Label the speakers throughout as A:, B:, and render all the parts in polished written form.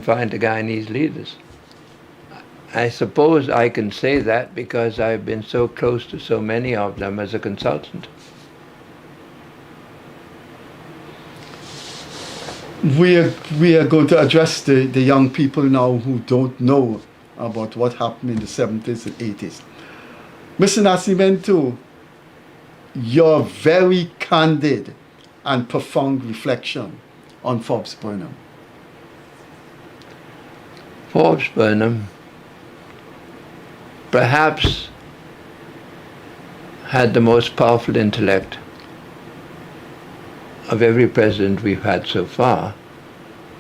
A: confined to Guyanese leaders. I suppose I can say that because I've been so close to so many of them as a consultant.
B: We are going to address the young people now who don't know about what happened in the 70s and 80s. Mr. Nascimento, your very candid and profound reflection on Forbes Burnham.
A: Forbes Burnham perhaps had the most powerful intellect of every president we've had so far,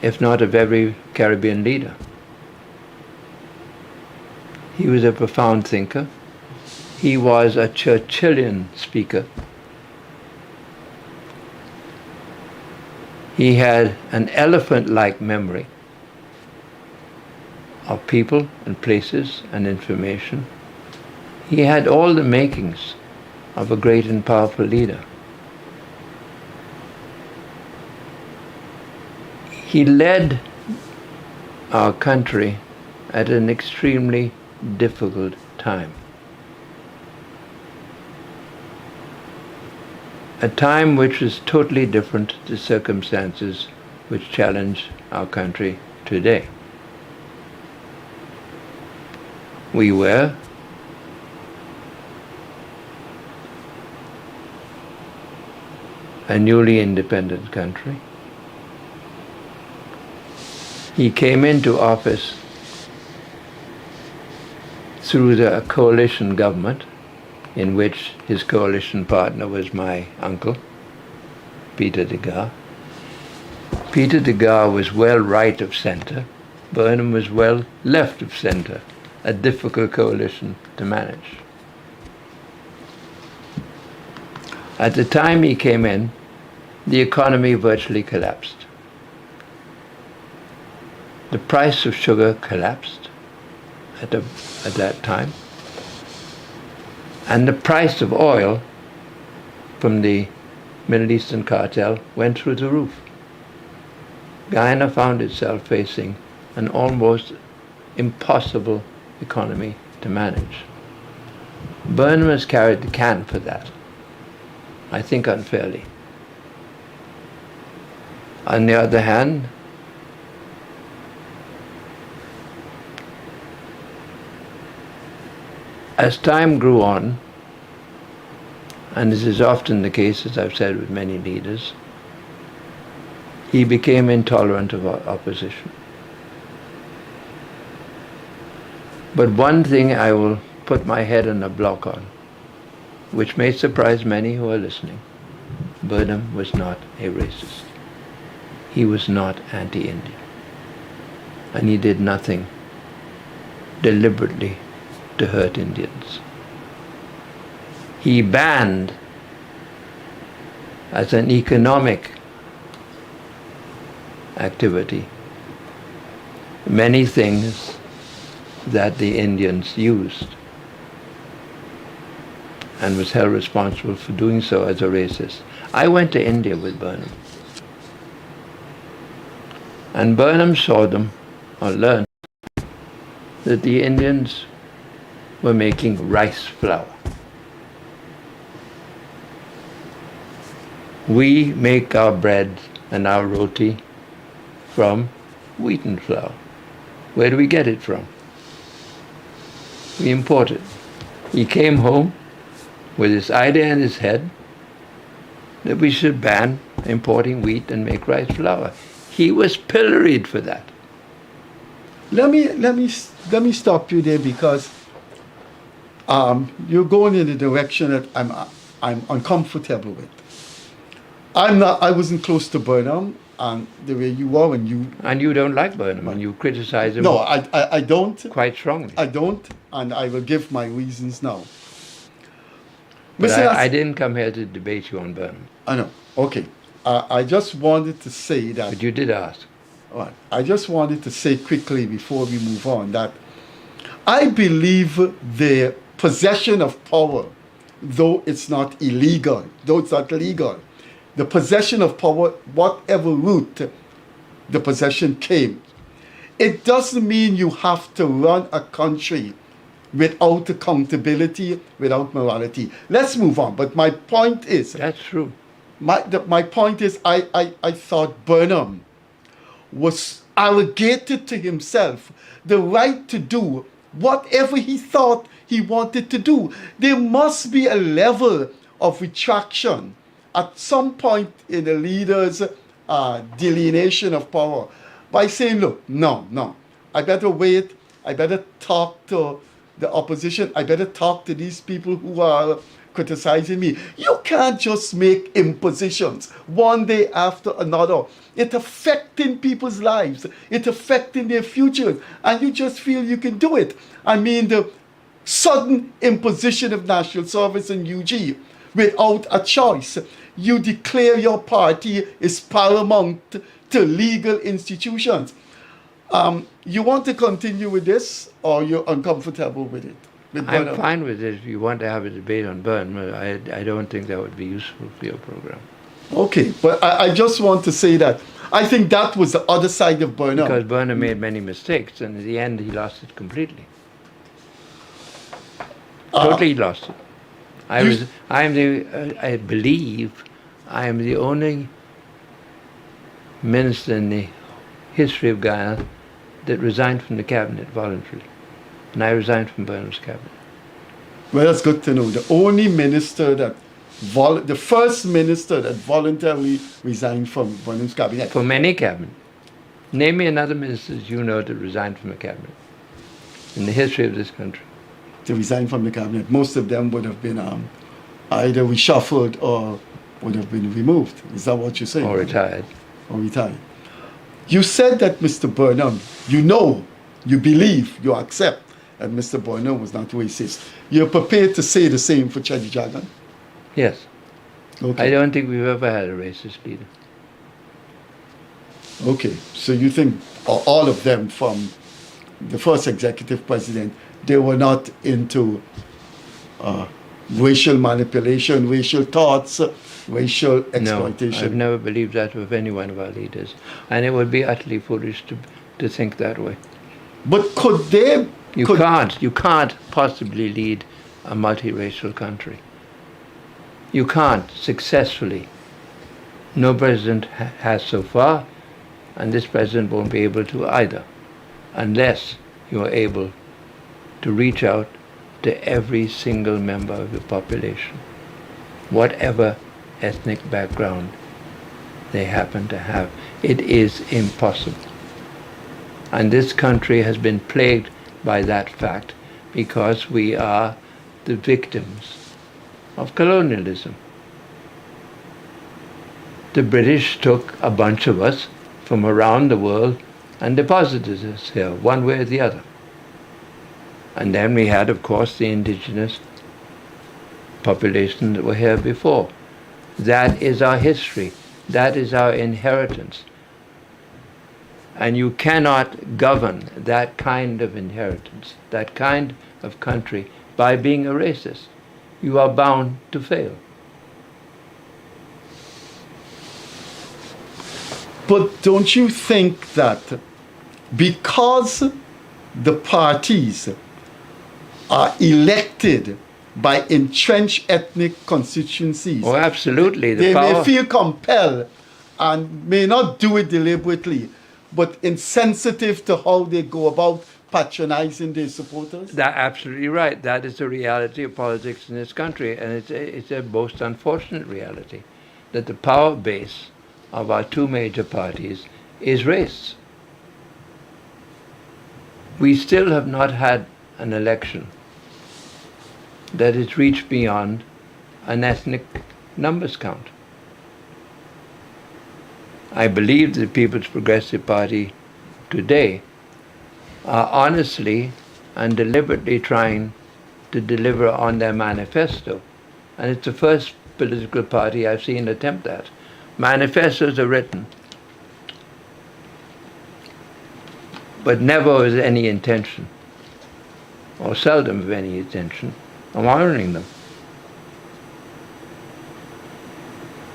A: if not of every Caribbean leader. He was a profound thinker. He was a Churchillian speaker. He had an elephant-like memory of people and places and information. He had all the makings of a great and powerful leader. He led our country at an extremely difficult time. A time which was totally different to the circumstances which challenge our country today. We were a newly independent country. He came into office through the coalition government, in which his coalition partner was my uncle, Peter de Gaar. Peter de Gaar was well right of center. Burnham was well left of center, a difficult coalition to manage. At the time he came in, the economy virtually collapsed. The price of sugar collapsed at that time. And the price of oil from the Middle Eastern cartel went through the roof. Guyana found itself facing an almost impossible economy to manage. Burnham has carried the can for that, I think unfairly. On the other hand, as time grew on, and this is often the case, as I've said with many leaders, he became intolerant of opposition. But one thing I will put my head on a block on, which may surprise many who are listening: Burnham was not a racist. He was not anti-Indian. And he did nothing deliberately to hurt Indians. He banned, as an economic activity, many things that the Indians used, and was held responsible for doing so as a racist. I went to India with Burnham, and Burnham saw them, or learned, that the Indians were making rice flour. We make our bread and our roti from wheaten flour. Where do we get it from? We import it. He came home with this idea in his head that we should ban importing wheat and make rice flour. He was pilloried for that.
B: Let me stop you there, because you're going in a direction that I'm uncomfortable with. I wasn't close to Burnham, and the way you are,
A: and you don't like Burnham, and you criticize him.
B: No, I don't.
A: Quite strongly.
B: I don't, and I will give my reasons now.
A: But I didn't come here to debate you on Burnham.
B: I know. Okay. I just wanted to say that.
A: But you did ask.
B: All right. I just wanted to say quickly before we move on that I believe the possession of power, though it's not illegal, though it's not legal, the possession of power, whatever route the possession came, it doesn't mean you have to run a country without accountability, without morality. Let's move on. But my point is,
A: That's true.
B: my point is, I thought Burnham was arrogated to himself the right to do whatever he thought he wanted to do. There must be a level of retraction at some point in the leader's delineation of power by saying, look, no, I better wait, I better talk to the opposition, I better talk to these people who are criticizing me. You can't just make impositions one day after another. It affecting people's lives. It affecting their futures. And you just feel you can do it. I mean, the sudden imposition of national service in UG without a choice. You declare your party is paramount to legal institutions. You want to continue with this, or you're uncomfortable with it?
A: I'm fine with it if you want to have a debate on Burnham. I don't think that would be useful for your program.
B: Okay, but I just want to say that I think that was the other side of Burnham.
A: Because Burnham made many mistakes, and in the end he lost it completely. Totally lost it. I believe I am the only minister in the history of Guyana that resigned from the cabinet voluntarily. And I resigned from Burnham's cabinet.
B: Well, that's good to know. The only minister that, the first minister that voluntarily resigned from Burnham's cabinet.
A: From any cabinet. Name me another minister that you know that resigned from a cabinet in the history of this country.
B: To resign from the cabinet. Most of them would have been either reshuffled or would have been removed. Is that what you're saying?
A: Or retired.
B: Or retired. You said that Mr. Burnham, you believe, you accept that Mr. Burnham was not racist. You're prepared to say the same for Chedi Jagan?
A: Yes.
B: Okay.
A: I don't think we've ever had a racist leader.
B: Okay, so you think all of them from the first executive president, they were not into racial manipulation, racial thoughts, racial exploitation?
A: No, I've never believed that of any one of our leaders. And it would be utterly foolish to think that way.
B: But could they...
A: You can't possibly lead a multiracial country. You can't successfully. No president has so far, and this president won't be able to either, unless you are able to reach out to every single member of the population, whatever ethnic background they happen to have. It is impossible. And this country has been plagued by that fact because we are the victims of colonialism. The British took a bunch of us from around the world and deposited us here, one way or the other. And then we had, of course, the indigenous population that were here before. That is our history. That is our inheritance. And you cannot govern that kind of inheritance, that kind of country, by being a racist. You are bound to fail.
B: But don't you think that because the parties are elected by entrenched ethnic constituencies,
A: Oh, absolutely.
B: they may feel compelled and may not do it deliberately, but insensitive to how they go about patronizing their supporters?
A: That's absolutely right. That is the reality of politics in this country, and it's a most unfortunate reality that the power base of our two major parties is race. We still have not had an election that has reached beyond an ethnic numbers count. I believe the People's Progressive Party today are honestly and deliberately trying to deliver on their manifesto. And it's the first political party I've seen attempt that. Manifestos are written, but never with any intention, or seldom with any intention, of honoring them.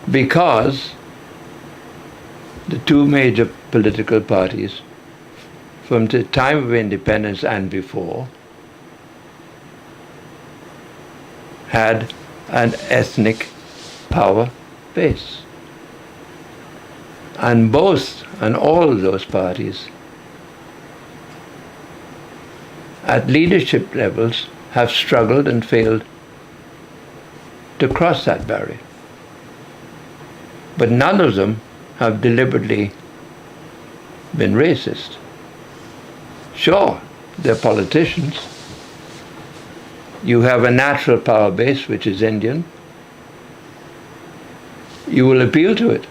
A: Because the two major political parties from the time of independence and before, had an ethnic power base. And all of those parties at leadership levels have struggled and failed to cross that barrier. But none of them have deliberately been racist. Sure, they're politicians. You have a natural power base, which is Indian. You will appeal to it.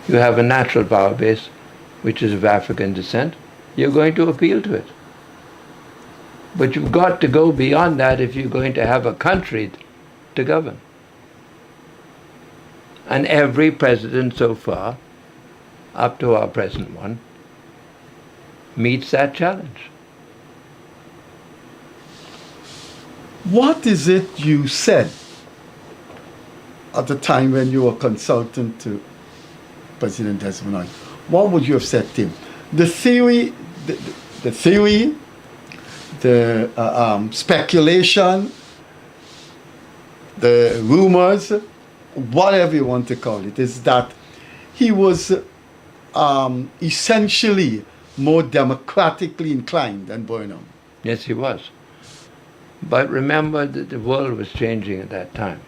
A: You have a natural power base, which is of African descent. You're going to appeal to it. But you've got to go beyond that if you're going to have a country to govern. And every president so far, up to our present one, meets that challenge.
B: What is it you said at the time when you were consultant to President Desmond? What would you have said to him? The theory, the speculation, the rumors, whatever you want to call it, is that he was essentially more democratically inclined than Burnham.
A: Yes, he was. But remember that the world was changing at that time.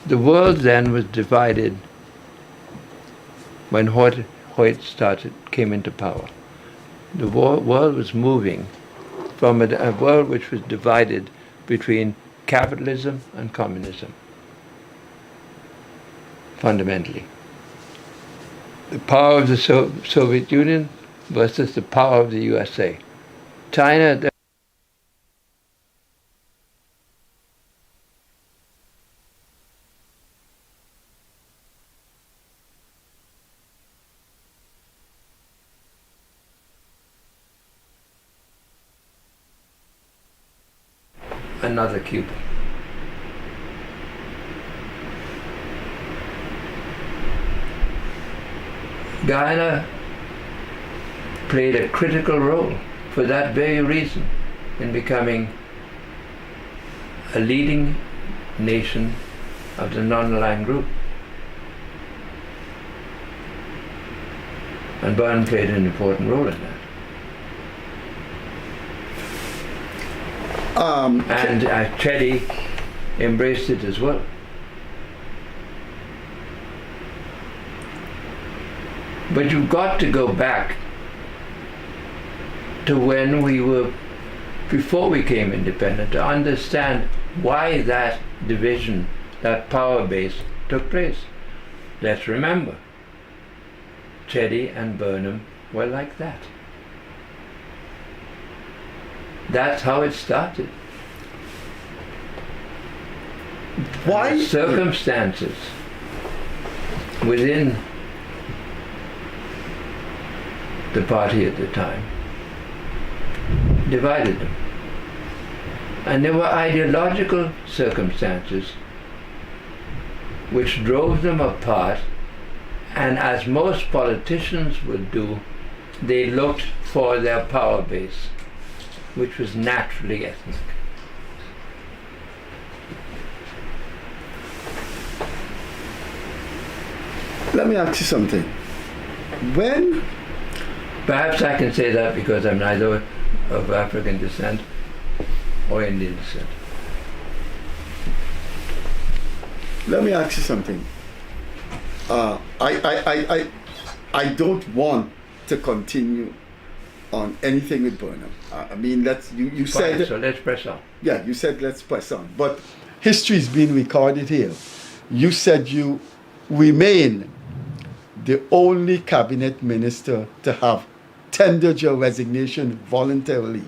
A: The world then was divided when Hoyt came into power. The world was moving from a world which was divided between capitalism and communism, fundamentally. The power of the Soviet Union versus the power of the USA. China. Another Cuba. Guyana played a critical role for that very reason in becoming a leading nation of the non-aligned group. And Burnham played an important role in that. And Chetty embraced it as well. But you've got to go back to when we were, before we became independent, to understand why that division, that power base took place. Let's remember, Chetty and Burnham were like that. That's how it started.
B: Why?
A: Circumstances within the party at the time divided them. And there were ideological circumstances which drove them apart, and as most politicians would do, they looked for their power base, which was naturally ethnic.
B: Let me ask you something. When...
A: Perhaps I can say that because I'm neither of African descent or Indian descent.
B: Let me ask you something. I don't want to continue on anything with Burnham. I mean, you
A: Fine,
B: said...
A: so let's press on.
B: Yeah, you said let's press on. But history is being recorded here. You said you remain the only cabinet minister to have tendered your resignation voluntarily.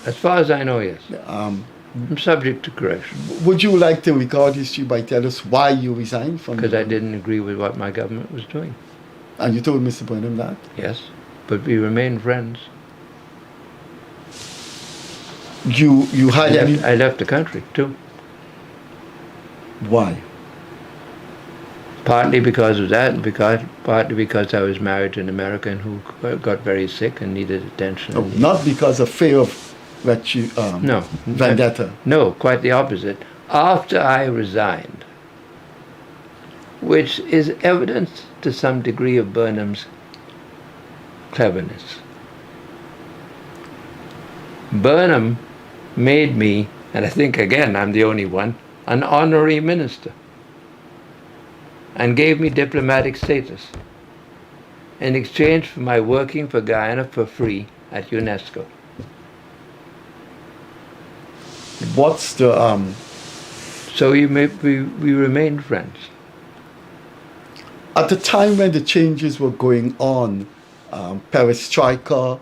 A: As far as I know, yes.
B: Um,
A: I'm subject to correction.
B: Would you like to record history by telling us why you resigned from...
A: Because I didn't agree with what my government was doing.
B: And you told Mr. Burnham that?
A: Yes, but we remained friends.
B: You had any...
A: I left the country, too.
B: Why?
A: Partly because of that, and partly because I was married to an American who got very sick and needed attention.
B: Oh, not because of fear of
A: No.
B: vendetta.
A: No, quite the opposite. After I resigned, which is evidence to some degree of Burnham's cleverness. Burnham made me, and I think again I'm the only one, an honorary minister, and gave me diplomatic status in exchange for my working for Guyana for free at UNESCO.
B: What's the
A: So we remained friends.
B: at the time when the changes were going on, perestroika,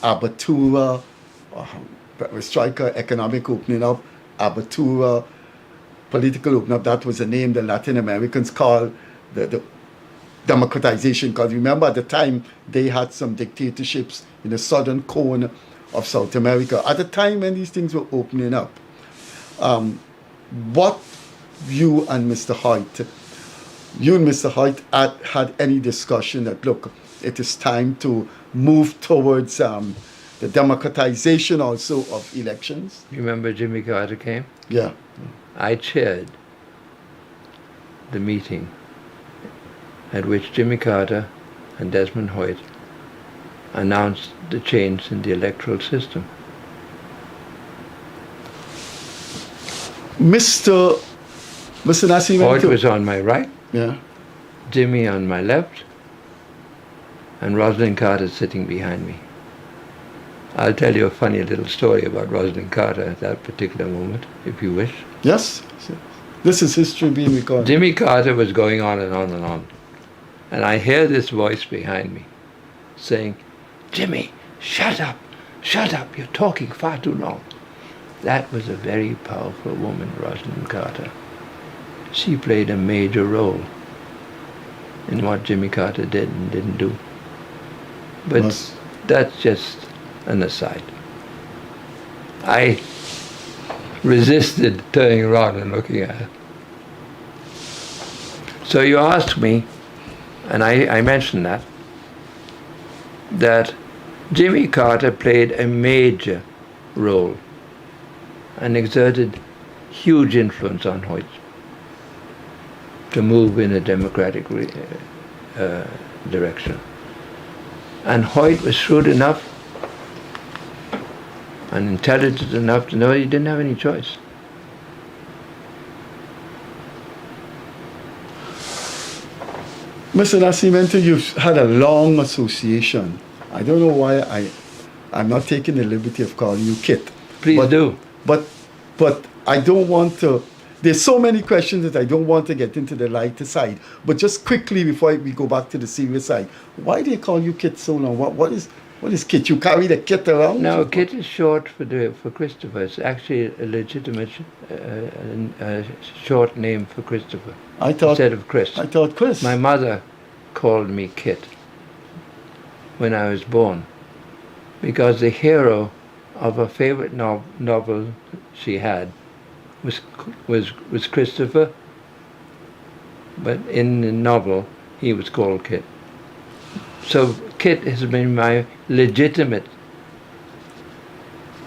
B: abertura, perestroika, economic opening up, abertura, political opening up, that was a name the Latin Americans called the democratization, because remember at the time they had some dictatorships in the southern cone of South America. At the time when these things were opening up, what you and Mr. Hoyt had any discussion that, look, it is time to move towards the democratization also of elections?
A: You remember Jimmy Carter came?
B: Yeah.
A: I chaired the meeting at which Jimmy Carter and Desmond Hoyt announced the change in the electoral system.
B: Mr. Nascimento.
A: Hoyt was on my right,
B: Yeah.
A: Jimmy on my left, and Rosalind Carter sitting behind me. I'll tell you a funny little story about Rosalind Carter at that particular moment, if you wish.
B: Yes. This is history being recorded.
A: Jimmy Carter was going on and on and on. And I hear this voice behind me saying, "Jimmy, shut up, you're talking far too long." That was a very powerful woman, Rosalind Carter. She played a major role in what Jimmy Carter did and didn't do. But that's just an aside. I resisted turning around and looking at her. So you asked me, and I mentioned that Jimmy Carter played a major role and exerted huge influence on Hoyt to move in a democratic direction. And Hoyt was shrewd enough and intelligent enough to know he didn't have any choice.
B: Mr. Nascimento, you've had a long association. I don't know why I'm not taking the liberty of calling you Kit.
A: Please do.
B: But I don't want to. There's so many questions that I don't want to get into the lighter side. But just quickly before we go back to the serious side, why do they call you Kit so long? What is Kit? You carry the Kit around?
A: No, Kit is short for Christopher. It's actually a legitimate short name for Christopher instead of Chris.
B: I thought Chris.
A: My mother called me Kit when I was born because the hero of a favorite novel she had was Christopher, but in the novel he was called Kit. So Kit has been my legitimate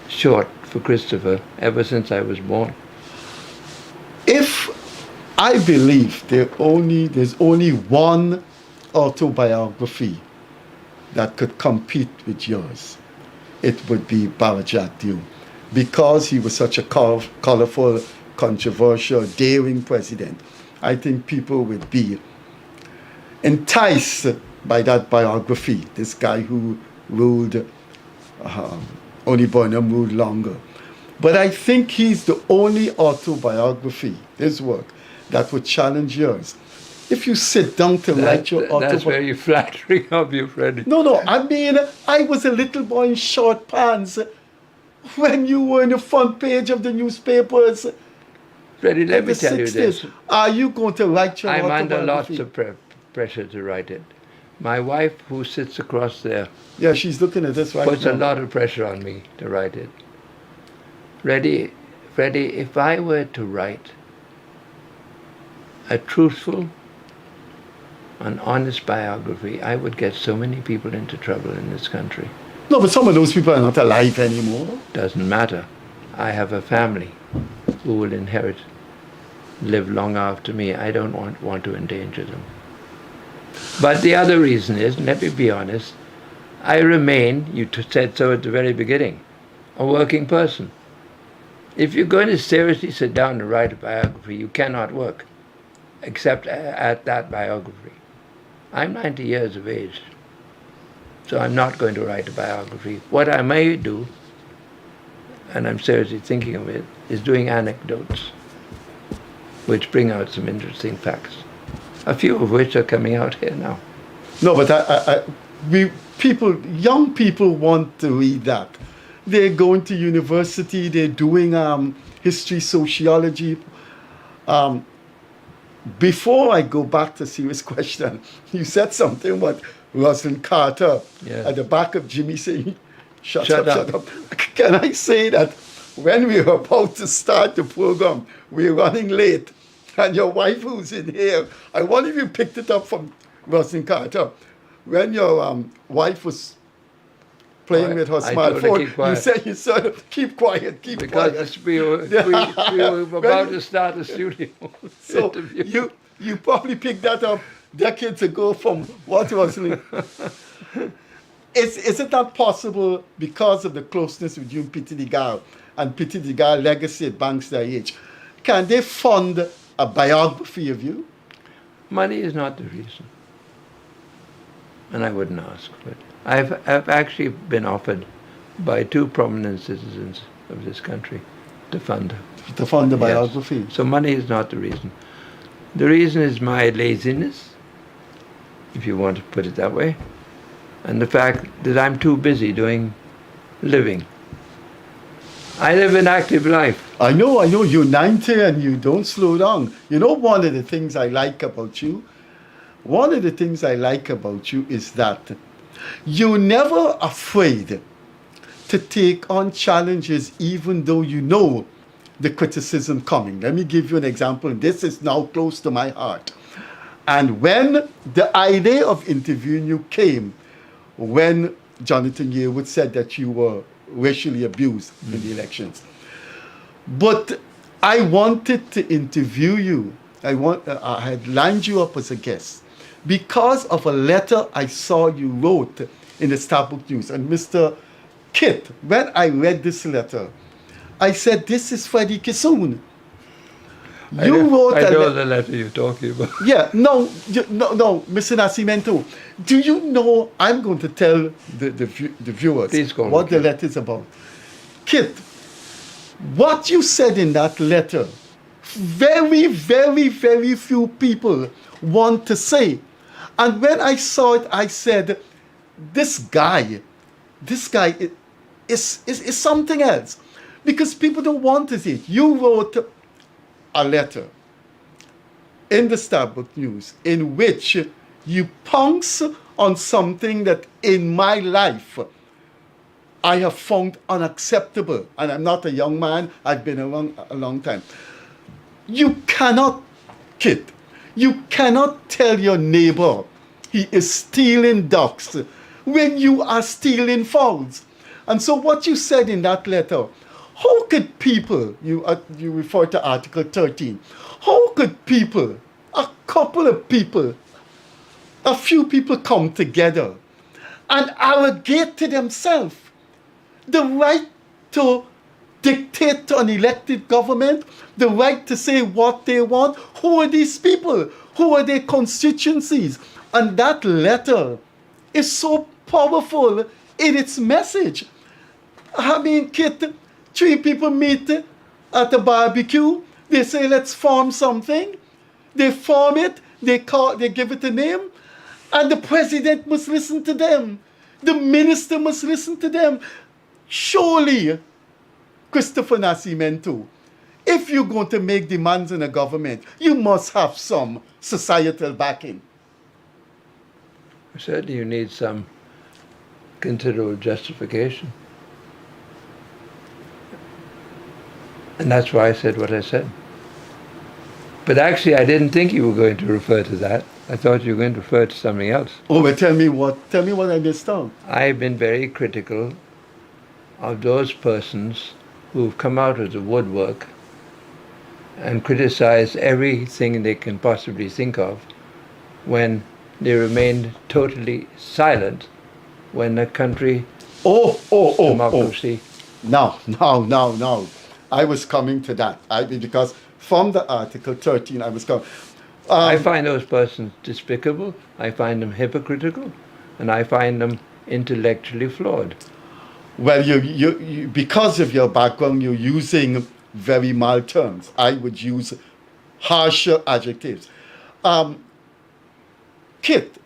A: short for Christopher ever since I was born.
B: If I believe there's only one autobiography that could compete with yours, it would be Barajat Diou, because he was such a colorful, controversial, daring president. I think people would be enticed by that biography. This guy who ruled, only Burnham ruled longer. But I think he's the only autobiography, his work, that would challenge yours. If you sit down to write your autobiography...
A: That's very flattering of you, Freddie.
B: No, I mean, I was a little boy in short pants when you were in the front page of the newspapers.
A: Freddie, let me tell you this.
B: Are you going to write your
A: I'm
B: autobiography?
A: under lots of pressure to write it. My wife, who sits across there,
B: yeah, she's looking at this right now.
A: puts a lot of pressure on me to write it. Freddie, if I were to write a truthful, an honest biography, I would get so many people into trouble in this country.
B: No, but some of those people are not alive anymore.
A: Doesn't matter. I have a family who will inherit, live long after me. I don't want to endanger them. But the other reason is, let me be honest, I remain, you said so at the very beginning, a working person. If you're going to seriously sit down and write a biography, you cannot work except at that biography. I'm 90 years of age, so I'm not going to write a biography. What I may do, and I'm seriously thinking of it, is doing anecdotes, which bring out some interesting facts, a few of which are coming out here now.
B: No, but young people want to read that. They're going to university, they're doing history, sociology. Before I go back to serious question, you said something about Rosalind Carter at the back of Jimmy saying, shut up. Can I say that when we were about to start the program, we're running late, and your wife who's in here, I wonder if you picked it up from Rosalind Carter. When your wife was playing with her smartphone, you said, keep quiet.
A: Because we were about to start a studio
B: so
A: interview.
B: You probably picked that up decades ago from what Rosalind. Is it not possible, because of the closeness with you and Pity the Gal and Pity the Gal legacy at Banks age, can they fund a biography of you?
A: Money is not the reason. And I wouldn't ask for it. I've actually been offered by 2 prominent citizens of this country to fund
B: the biography.
A: Yes. So money is not the reason. The reason is my laziness, if you want to put it that way, and the fact that I'm too busy living. I live an active life.
B: I know, you're 90 and you don't slow down. You know, one of the things I like about you is that you're never afraid to take on challenges even though you know the criticism coming. Let me give you an example. This is now close to my heart. And when the idea of interviewing you came, when Jonathan Yearwood said that you were racially abused in the elections. But I wanted to interview you. I had lined you up as a guest because of a letter I saw you wrote in the Starbuck News. And Mr. Kit, when I read this letter, I said, this is Freddie Kissoon.
A: I know the letter you're talking about.
B: Yeah, no, Mr. Nascimento. Do you know, I'm going to tell the viewers what the letter is about. Kit, what you said in that letter, very, very, very few people want to say. And when I saw it, I said, this guy is something else. Because people don't want to see it. You wrote a letter in the Starbuck News in which you pounce on something that in my life I have found unacceptable. And I'm not a young man, I've been around a long time. You cannot, Kit, you cannot tell your neighbor he is stealing ducks when you are stealing fowls. And so what you said in that letter, how could people, you refer to Article 13, how could people, a couple of people, a few people come together and arrogate to themselves the right to dictate to an elected government, the right to say what they want? Who are these people? Who are their constituencies? And that letter is so powerful in its message. I mean, Kit, 3 people meet at a barbecue. They say, let's form something. They form it. They give it a name. And the president must listen to them. The minister must listen to them. Surely, Christopher Nascimento, if you're going to make demands in a government, you must have some societal backing.
A: Certainly you need some considerable justification. And that's why I said what I said. But actually, I didn't think you were going to refer to that. I thought you were going to refer to something else.
B: Oh, well, tell me what I missed out.
A: I've been very critical of those persons who've come out of the woodwork and criticized everything they can possibly think of when they remained totally silent when the country democracy.
B: Now. I was coming to that. Because from the Article 13, I was coming.
A: I find those persons despicable, I find them hypocritical, and I find them intellectually flawed.
B: Well, you because of your background, you're using very mild terms. I would use harsher adjectives. Kit,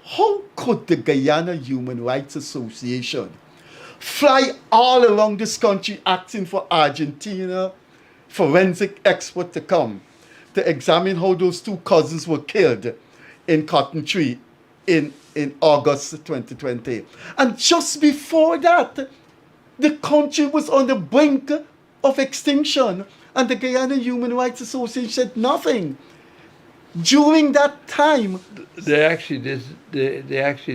B: how could the Guyana Human Rights Association fly all around this country asking for Argentina forensic expert to come to examine how those two cousins were killed in Cotton Tree in August 2020? And just before that, the country was on the brink of extinction, and the Guyana Human Rights Association said nothing. During that time,
A: They actually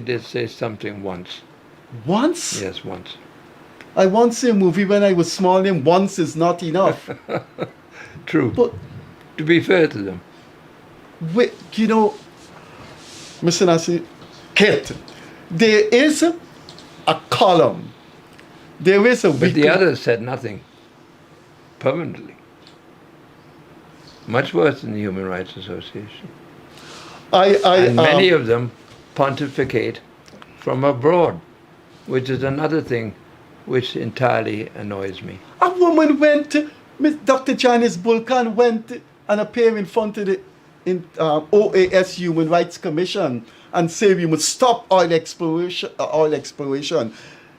A: did say something once.
B: once,
A: Yes, once.
B: I once saw a movie when I was small, and once is not enough.
A: True.
B: But
A: To be fair to them.
B: Mr. Nassi, Kit, there is a column. There is a
A: But
B: weekly.
A: the others said nothing. Permanently. Much worse than the Human Rights Association. And many of them pontificate from abroad, which is another thing which entirely annoys me.
B: A woman went, Dr. Janice Bulkan went and appeared in front of the OAS Human Rights Commission and said we must stop oil exploration.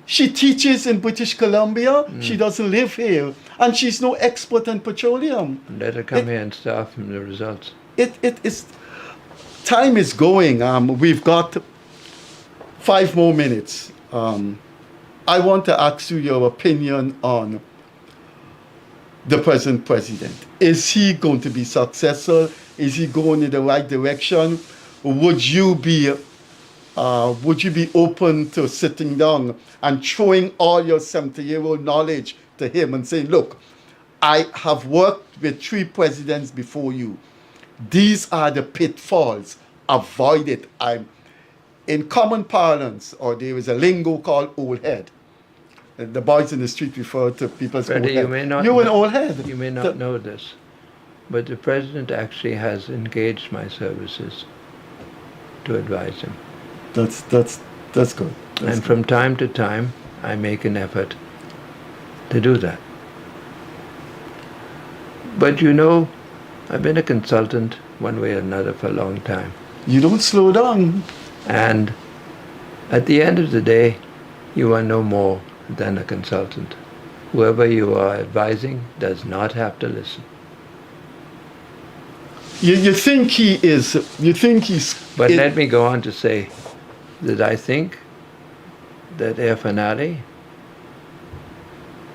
B: She teaches in British Columbia. She doesn't live here, and she's no expert on petroleum.
A: Let her come here and start from the results.
B: It is. Time is going. We've got 5 more minutes. I want to ask you your opinion on the present president. Is he going to be successful? Is he going in the right direction? Would you be open to sitting down and throwing all your 70-year-old knowledge to him and saying, look, I have worked with 3 presidents before you. These are the pitfalls. Avoid it. In common parlance, or there is a lingo called old head. The boys in the street refer to people as
A: Freddie,
B: old head. You're an old head.
A: You may not know this, but the president actually has engaged my services to advise him.
B: That's good.
A: And from time to time, I make an effort to do that. But I've been a consultant one way or another for a long time.
B: You don't slow down.
A: And at the end of the day, you are no more than a consultant. Whoever you are advising does not have to listen.
B: You think he is. You think he's.
A: But let me go on to say that I think that Air Finale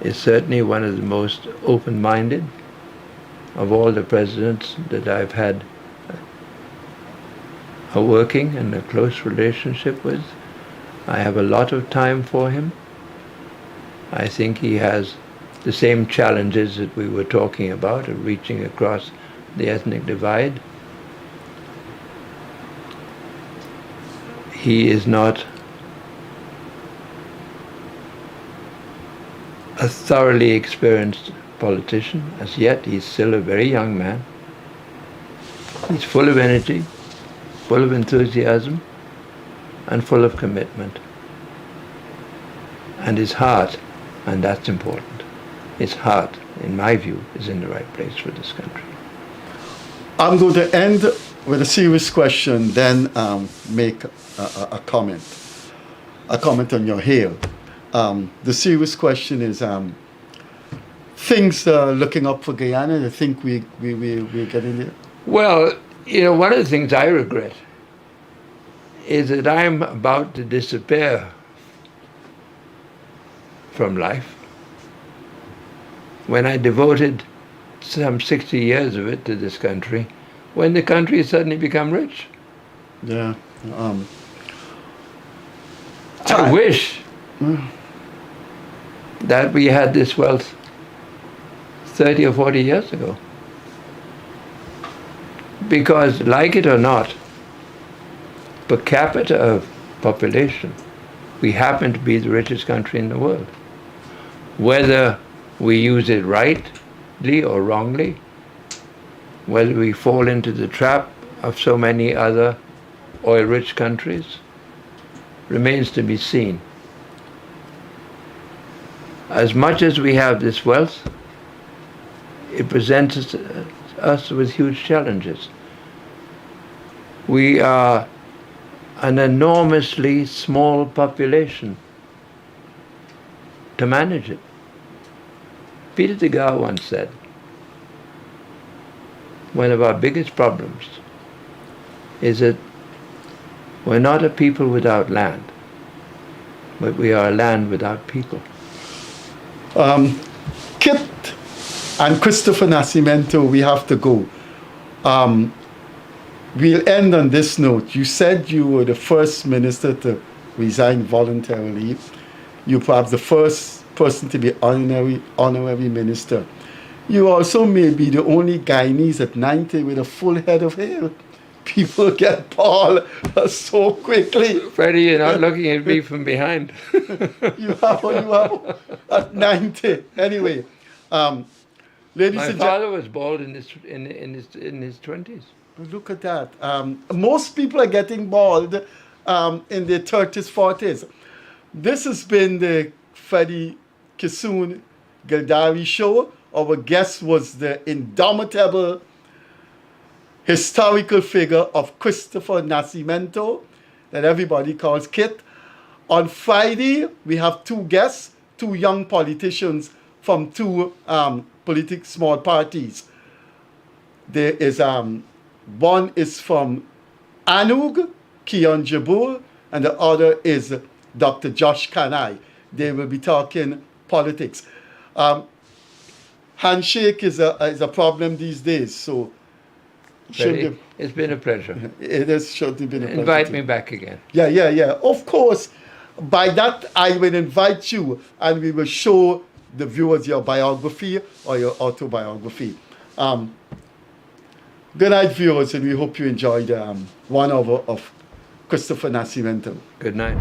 A: is certainly one of the most open-minded of all the presidents that I've had a working and a close relationship with. I have a lot of time for him. I think he has the same challenges that we were talking about of reaching across the ethnic divide. He is not a thoroughly experienced politician as yet. He's still a very young man. He's full of energy, full of enthusiasm, and full of commitment. And his heart, and that's important, his heart, in my view, is in the right place for this country.
B: I'm going to end with a serious question, then make a comment. A comment on your hair. The serious question is, things are looking up for Guyana. I think we're getting there.
A: Well, one of the things I regret is that I'm about to disappear from life when I devoted some 60 years of it to this country, when the country has suddenly become rich.
B: Yeah.
A: I wish that we had this wealth 30 or 40 years ago. Because, like it or not, per capita of population, we happen to be the richest country in the world. Whether we use it rightly or wrongly, whether we fall into the trap of so many other oil-rich countries, remains to be seen. As much as we have this wealth, it presents us with huge challenges. We are an enormously small population to manage it. Peter de Gaulle once said, one of our biggest problems is that we're not a people without land, but we are a land without people.
B: Kit and Christopher Nascimento, we have to go. We'll end on this note. You said you were the first minister to resign voluntarily. You perhaps the first person to be honorary minister. You also may be the only Guyanese at 90 with a full head of hair. People get bald so quickly.
A: Freddie, you're not looking at me from behind.
B: you have at 90. Anyway, ladies
A: My
B: and
A: father was bald in his 20s.
B: Look at that. Most people are getting bald in their 30s, 40s. This has been the Freddie Kissoon Gildarie show. Our guest was the indomitable historical figure of Christopher Nascimento, that everybody calls Kit. On Friday, we have two guests, two young politicians from two small parties. There is one is from Anug, Kion Jabur, and the other is Dr. Josh Kanai. They will be talking politics. Handshake is a problem these days, so
A: Freddie, it's been a pleasure.
B: It has certainly been a pleasure.
A: Invite me back again.
B: Yeah. Of course. By that, I will invite you, and we will show the viewers your biography or your autobiography. Good night, viewers, and we hope you enjoyed 1 hour of Christopher Nascimento.
A: Good night.